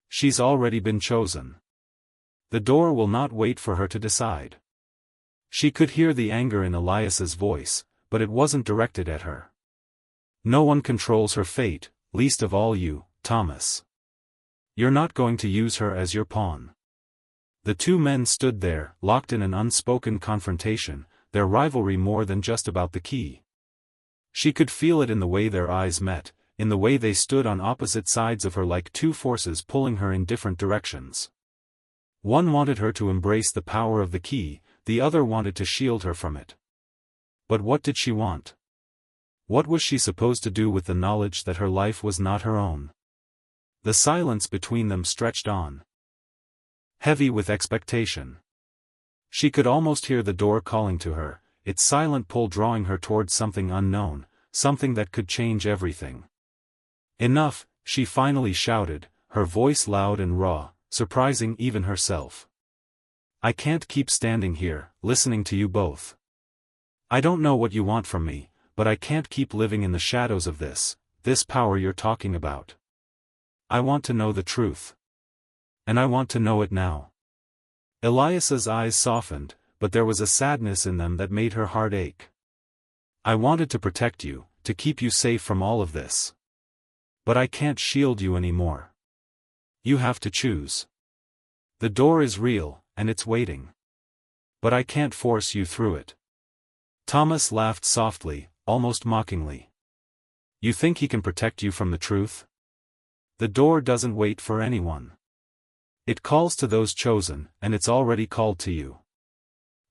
She's already been chosen. The door will not wait for her to decide. She could hear the anger in Elias's voice, but it wasn't directed at her. No one controls her fate, least of all you, Thomas. You're not going to use her as your pawn. The two men stood there, locked in an unspoken confrontation, their rivalry more than just about the key. She could feel it in the way their eyes met, in the way they stood on opposite sides of her like two forces pulling her in different directions. One wanted her to embrace the power of the key, the other wanted to shield her from it. But what did she want? What was she supposed to do with the knowledge that her life was not her own? The silence between them stretched on, heavy with expectation. She could almost hear the door calling to her, its silent pull drawing her towards something unknown, something that could change everything. Enough, she finally shouted, her voice loud and raw, surprising even herself. I can't keep standing here, listening to you both. I don't know what you want from me, but I can't keep living in the shadows of this power you're talking about. I want to know the truth. And I want to know it now. Elias's eyes softened, but there was a sadness in them that made her heart ache. I wanted to protect you, to keep you safe from all of this. But I can't shield you anymore. You have to choose. The door is real, and it's waiting. But I can't force you through it. Thomas laughed softly, almost mockingly. You think he can protect you from the truth? The door doesn't wait for anyone. It calls to those chosen, and it's already called to you.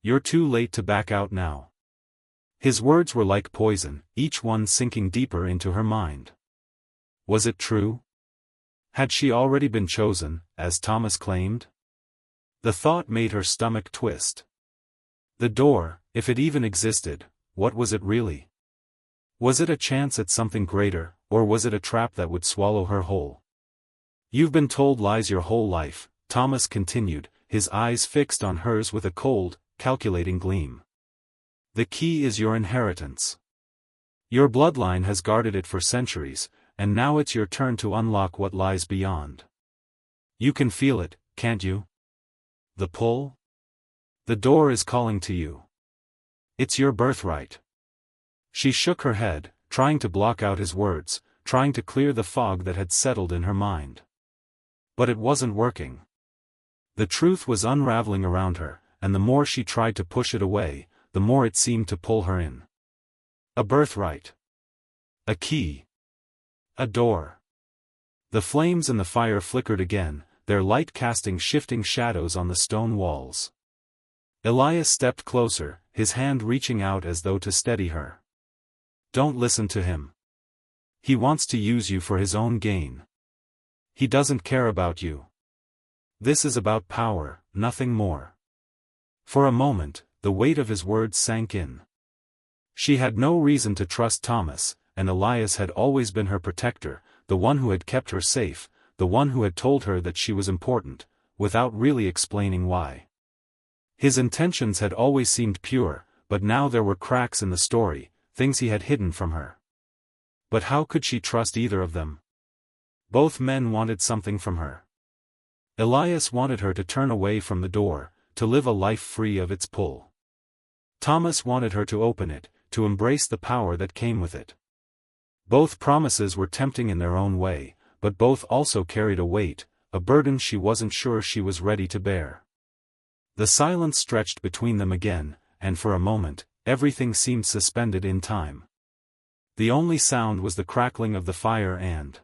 You're too late to back out now. His words were like poison, each one sinking deeper into her mind. Was it true? Had she already been chosen, as Thomas claimed? The thought made her stomach twist. The door, if it even existed, what was it really? Was it a chance at something greater, or was it a trap that would swallow her whole? You've been told lies your whole life, Thomas continued, his eyes fixed on hers with a cold, calculating gleam. The key is your inheritance. Your bloodline has guarded it for centuries, and now it's your turn to unlock what lies beyond. You can feel it, can't you? The pull? The door is calling to you. It's your birthright. She shook her head, trying to block out his words, trying to clear the fog that had settled in her mind. But it wasn't working. The truth was unraveling around her, and the more she tried to push it away, the more it seemed to pull her in. A birthright. A key. A door. The flames and the fire flickered again, their light casting shifting shadows on the stone walls. Elias stepped closer, his hand reaching out as though to steady her. Don't listen to him. He wants to use you for his own gain. He doesn't care about you. This is about power, nothing more. For a moment, the weight of his words sank in. She had no reason to trust Thomas, and Elias had always been her protector, the one who had kept her safe, the one who had told her that she was important, without really explaining why. His intentions had always seemed pure, but now there were cracks in the story, things he had hidden from her. But how could she trust either of them? Both men wanted something from her. Elias wanted her to turn away from the door, to live a life free of its pull. Thomas wanted her to open it, to embrace the power that came with it. Both promises were tempting in their own way, but both also carried a weight, a burden she wasn't sure she was ready to bear. The silence stretched between them again, and for a moment, everything seemed suspended in time. The only sound was the crackling of the fire and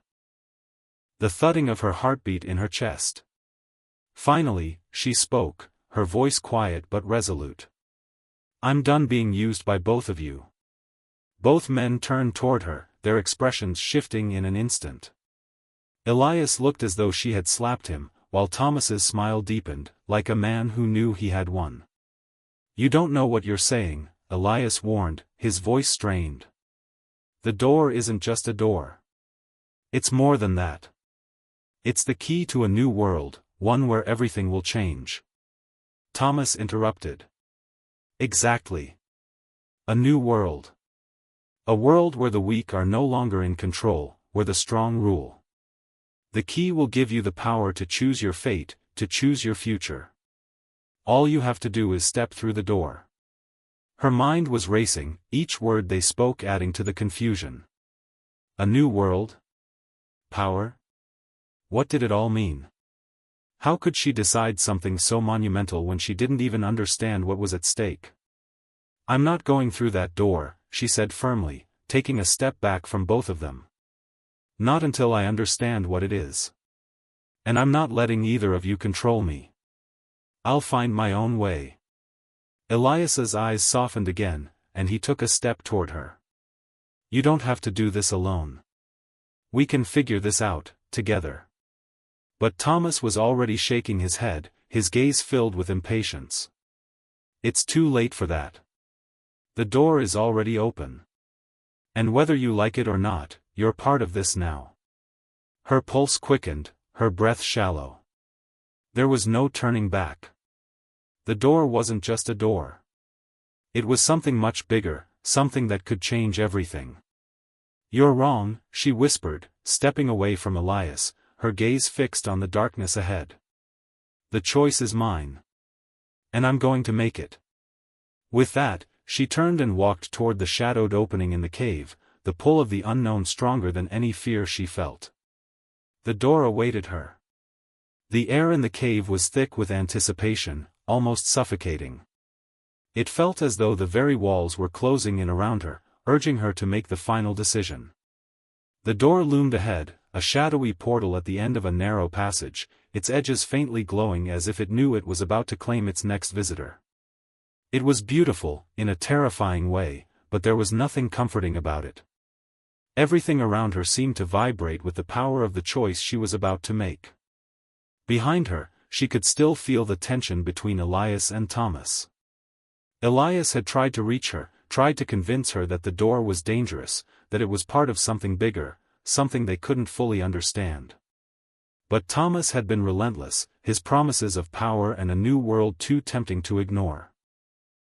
the thudding of her heartbeat in her chest. Finally, she spoke, her voice quiet but resolute. I'm done being used by both of you. Both men turned toward her, their expressions shifting in an instant. Elias looked as though she had slapped him, while Thomas's smile deepened, like a man who knew he had won. You don't know what you're saying, Elias warned, his voice strained. The door isn't just a door. It's more than that. It's the key to a new world, one where everything will change. Thomas interrupted. Exactly. A new world. A world where the weak are no longer in control, where the strong rule. The key will give you the power to choose your fate, to choose your future. All you have to do is step through the door. Her mind was racing, each word they spoke adding to the confusion. A new world? Power? What did it all mean? How could she decide something so monumental when she didn't even understand what was at stake? "I'm not going through that door," she said firmly, taking a step back from both of them. "Not until I understand what it is. And I'm not letting either of you control me. I'll find my own way." Elias's eyes softened again, and he took a step toward her. "You don't have to do this alone. We can figure this out, together." But Thomas was already shaking his head, his gaze filled with impatience. "It's too late for that. The door is already open. And whether you like it or not, you're part of this now." Her pulse quickened, her breath shallow. There was no turning back. The door wasn't just a door. It was something much bigger, something that could change everything. "You're wrong," she whispered, stepping away from Elias, her gaze fixed on the darkness ahead. "The choice is mine. And I'm going to make it." With that, she turned and walked toward the shadowed opening in the cave, the pull of the unknown stronger than any fear she felt. The door awaited her. The air in the cave was thick with anticipation, almost suffocating. It felt as though the very walls were closing in around her, urging her to make the final decision. The door loomed ahead, a shadowy portal at the end of a narrow passage, its edges faintly glowing as if it knew it was about to claim its next visitor. It was beautiful, in a terrifying way, but there was nothing comforting about it. Everything around her seemed to vibrate with the power of the choice she was about to make. Behind her, she could still feel the tension between Elias and Thomas. Elias had tried to reach her, tried to convince her that the door was dangerous, that it was part of something bigger, something they couldn't fully understand. But Thomas had been relentless, his promises of power and a new world too tempting to ignore.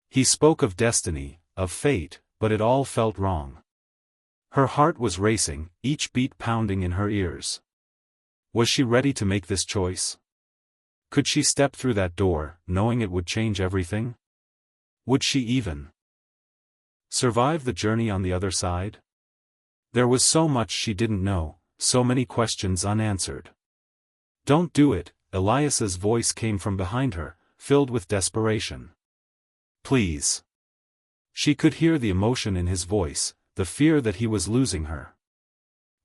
He spoke of destiny, of fate, but it all felt wrong. Her heart was racing, each beat pounding in her ears. Was she ready to make this choice? Could she step through that door, knowing it would change everything? Would she even survive the journey on the other side? There was so much she didn't know, so many questions unanswered. "Don't do it," Elias's voice came from behind her, filled with desperation. "Please." She could hear the emotion in his voice, the fear that he was losing her.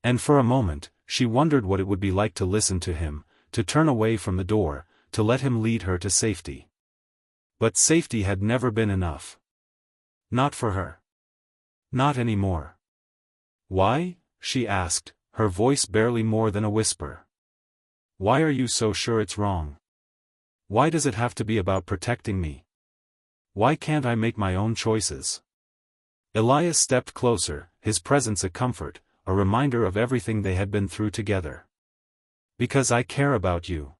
And for a moment, she wondered what it would be like to listen to him, to turn away from the door, to let him lead her to safety. But safety had never been enough. Not for her. Not anymore. "Why?" she asked, her voice barely more than a whisper. "Why are you so sure it's wrong? Why does it have to be about protecting me? Why can't I make my own choices?" Elias stepped closer, his presence a comfort, a reminder of everything they had been through together. "Because I care about you.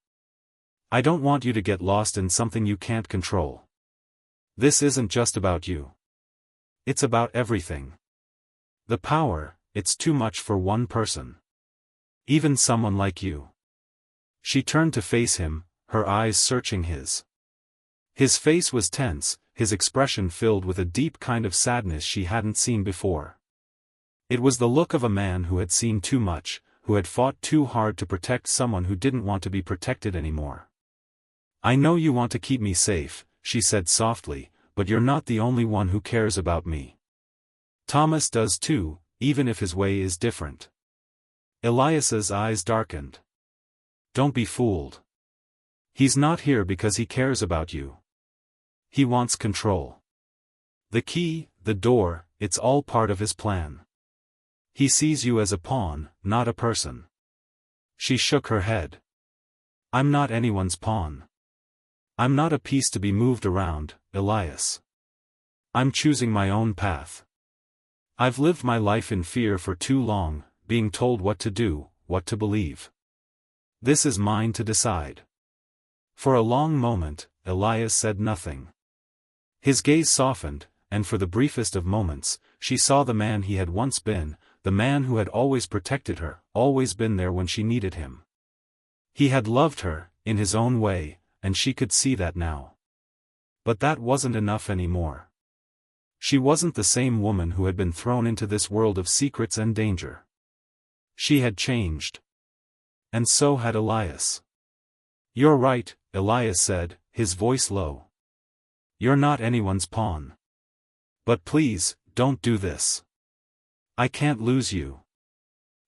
I don't want you to get lost in something you can't control. This isn't just about you. It's about everything. The power, it's too much for one person. Even someone like you." She turned to face him, her eyes searching his. His face was tense, his expression filled with a deep kind of sadness she hadn't seen before. It was the look of a man who had seen too much, who had fought too hard to protect someone who didn't want to be protected anymore. "I know you want to keep me safe," she said softly, "but you're not the only one who cares about me. Thomas does too, even if his way is different." Elias's eyes darkened. "Don't be fooled. He's not here because he cares about you. He wants control. The key, the door, it's all part of his plan. He sees you as a pawn, not a person." She shook her head. "I'm not anyone's pawn. I'm not a piece to be moved around, Elias. I'm choosing my own path. I've lived my life in fear for too long, being told what to do, what to believe. This is mine to decide." For a long moment, Elias said nothing. His gaze softened, and for the briefest of moments, she saw the man he had once been, the man who had always protected her, always been there when she needed him. He had loved her, in his own way, and she could see that now. But that wasn't enough anymore. She wasn't the same woman who had been thrown into this world of secrets and danger. She had changed. And so had Elias. You're right, Elias said, his voice low. You're not anyone's pawn. But please, don't do this. I can't lose you.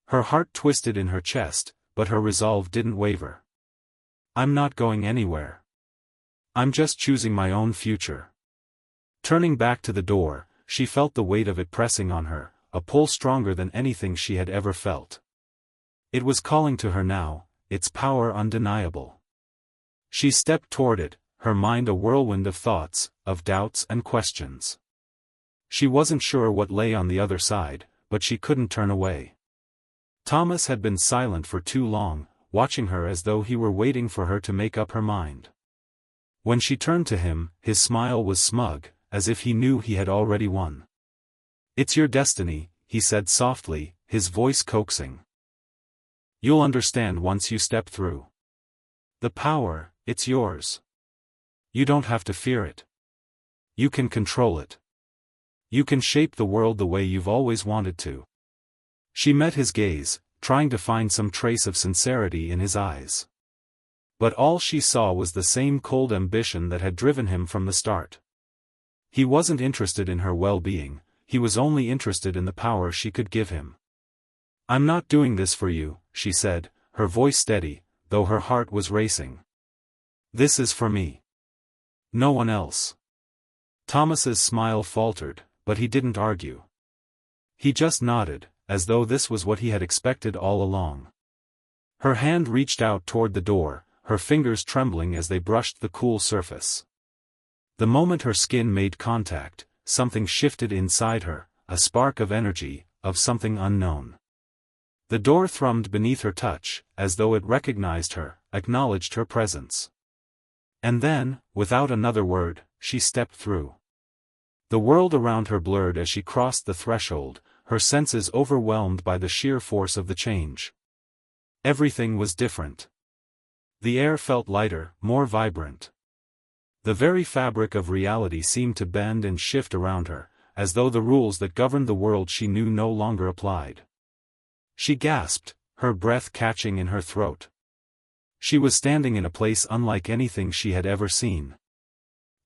Her heart twisted in her chest, but her resolve didn't waver. I'm not going anywhere. I'm just choosing my own future. Turning back to the door, she felt the weight of it pressing on her, a pull stronger than anything she had ever felt. It was calling to her now, its power undeniable. She stepped toward it, her mind a whirlwind of thoughts, of doubts and questions. She wasn't sure what lay on the other side, but she couldn't turn away. Thomas had been silent for too long, watching her as though he were waiting for her to make up her mind. When she turned to him, his smile was smug, as if he knew he had already won. It's your destiny, he said softly, his voice coaxing. You'll understand once you step through. The power, it's yours. You don't have to fear it. You can control it. You can shape the world the way you've always wanted to. She met his gaze, trying to find some trace of sincerity in his eyes. But all she saw was the same cold ambition that had driven him from the start. He wasn't interested in her well-being, he was only interested in the power she could give him. I'm not doing this for you, she said, her voice steady, though her heart was racing. This is for me. No one else. Thomas's smile faltered, but he didn't argue. He just nodded, as though this was what he had expected all along. Her hand reached out toward the door, her fingers trembling as they brushed the cool surface. The moment her skin made contact, something shifted inside her, a spark of energy, of something unknown. The door thrummed beneath her touch, as though it recognized her, acknowledged her presence. And then, without another word, she stepped through. The world around her blurred as she crossed the threshold, her senses overwhelmed by the sheer force of the change. Everything was different. The air felt lighter, more vibrant. The very fabric of reality seemed to bend and shift around her, as though the rules that governed the world she knew no longer applied. She gasped, her breath catching in her throat. She was standing in a place unlike anything she had ever seen.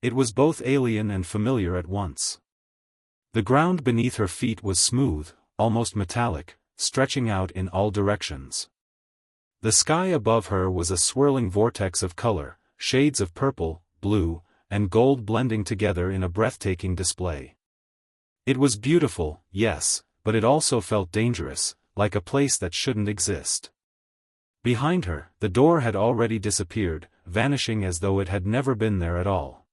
It was both alien and familiar at once. The ground beneath her feet was smooth, almost metallic, stretching out in all directions. The sky above her was a swirling vortex of color, shades of purple, blue, and gold blending together in a breathtaking display. It was beautiful, yes, but it also felt dangerous, like a place that shouldn't exist. Behind her, the door had already disappeared, vanishing as though it had never been there at all.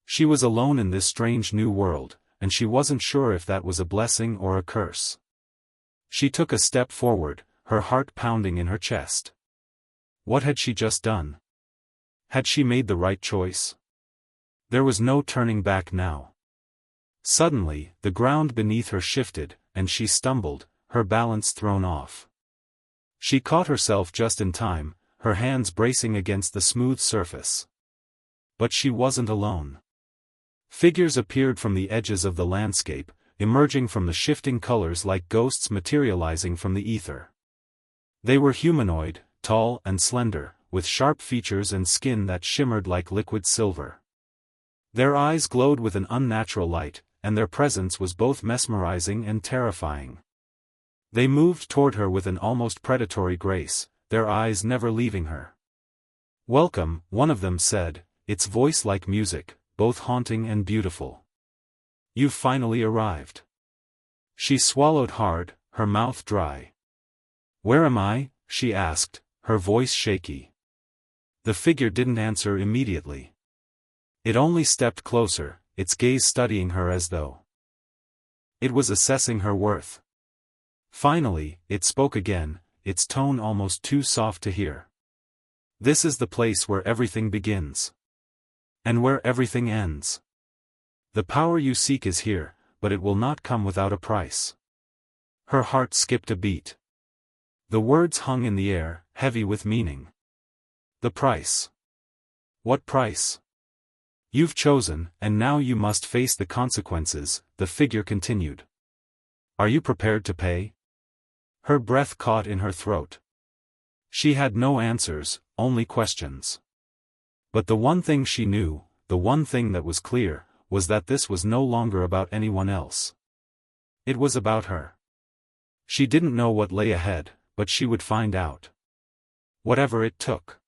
She was alone in this strange new world, and she wasn't sure if that was a blessing or a curse. She took a step forward, her heart pounding in her chest. What had she just done? Had she made the right choice? There was no turning back now. Suddenly, the ground beneath her shifted, and she stumbled, her balance thrown off. She caught herself just in time, her hands bracing against the smooth surface. But she wasn't alone. Figures appeared from the edges of the landscape, emerging from the shifting colors like ghosts materializing from the ether. They were humanoid, tall and slender, with sharp features and skin that shimmered like liquid silver. Their eyes glowed with an unnatural light, and their presence was both mesmerizing and terrifying. They moved toward her with an almost predatory grace, their eyes never leaving her. "Welcome," one of them said, its voice like music, both haunting and beautiful. "You've finally arrived." She swallowed hard, her mouth dry. "Where am I?" she asked, her voice shaky. The figure didn't answer immediately. It only stepped closer, its gaze studying her as though it was assessing her worth. Finally, it spoke again, its tone almost too soft to hear. "This is the place where everything begins. And where everything ends. The power you seek is here, but it will not come without a price." Her heart skipped a beat. The words hung in the air, heavy with meaning. The price. What price? You've chosen, and now you must face the consequences, the figure continued. Are you prepared to pay? Her breath caught in her throat. She had no answers, only questions. But the one thing she knew, the one thing that was clear, was that this was no longer about anyone else. It was about her. She didn't know what lay ahead, but she would find out. Whatever it took.